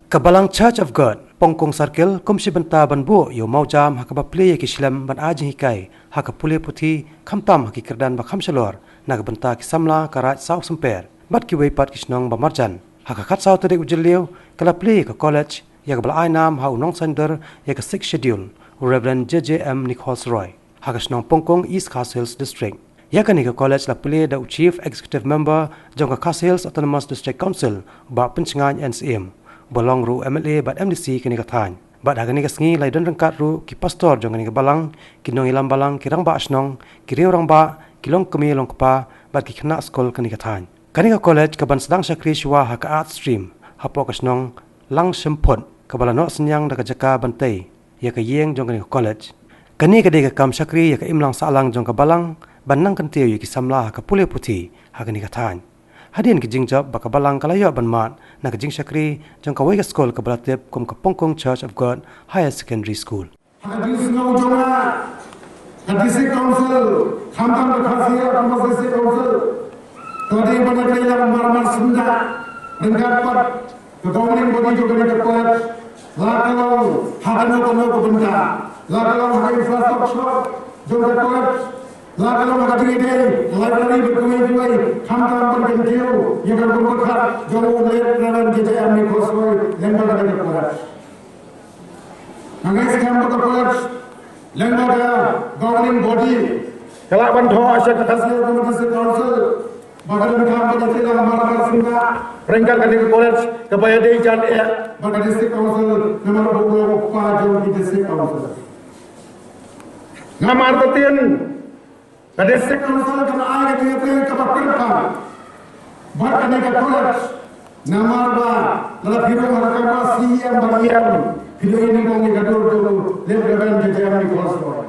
Kabalang Church of God, Pongkong Circle, kumsi benta banbu yo maujam hakabaple kislam ban ajing hikai hakapule puthi khamtam hakikirdan ba khamsalor nagbenta kisamla karat sau semper bat ki weipat kisnong ba marjan hakakat sau tade ujeliu kalaple ka college ya kabal ainam ha unong center ya ka 6 schedule Reverend JJM Nichols Roy hakasnong Pongkong East Castles District ya kani ka college la ple da chief executive member jong ka Castles Autonomous District Council ba pencengan NCM bolong ru MLA bat MDC kini kathan bat agani kasngi lai don rangkat ru ki pastor jong kini balang kinong ilam balang kirang ba asnong kiri orang ba kilong kemi long kapa bat ki khna skol kini kathan kani ka college ka ban sedang sakri shwa ha ka art stream hapo kasnong lang sempot ka balano senyang da ka jaka bantai ya ka yeng jong kini college kani ka de ka kam sakri ya ka imlang salang jong ka balang banang kan teu ki samla ka pule puthi ha kini kathan Hadian ke jingjab baka balang kalayo banmat na ke jing sakri jong ka wai school ka balatep kum ka Pongkong Church of God Higher Secondary School. Hadis no jonga hadis council khamtam ka khasiya kamas council tadi bana kaya marmar sunda dengan pat the governing body jo kani ka pat la kalau hadano ko benda la kalau ha infrastructure jo ka pat la kalau ha dide library berkumai khamtam per kentiu ye ka berkat jo le reverend JJM Nichols Roy lembaga ka pat Angais kamp ka pat lembaga governing body kala bantho asya ka khasiya committee council bagaimana kamp ka tila marmar sunda peringkat kali college kepada dijan bagi district council nomor 24 jo di district council ngamar tetian ka district council kana ay ka ka perpa bagi ka college namar ba la phiro marka ba CM bagian phiro ini ko ngi gadur to le reverend JJM Nichols Roy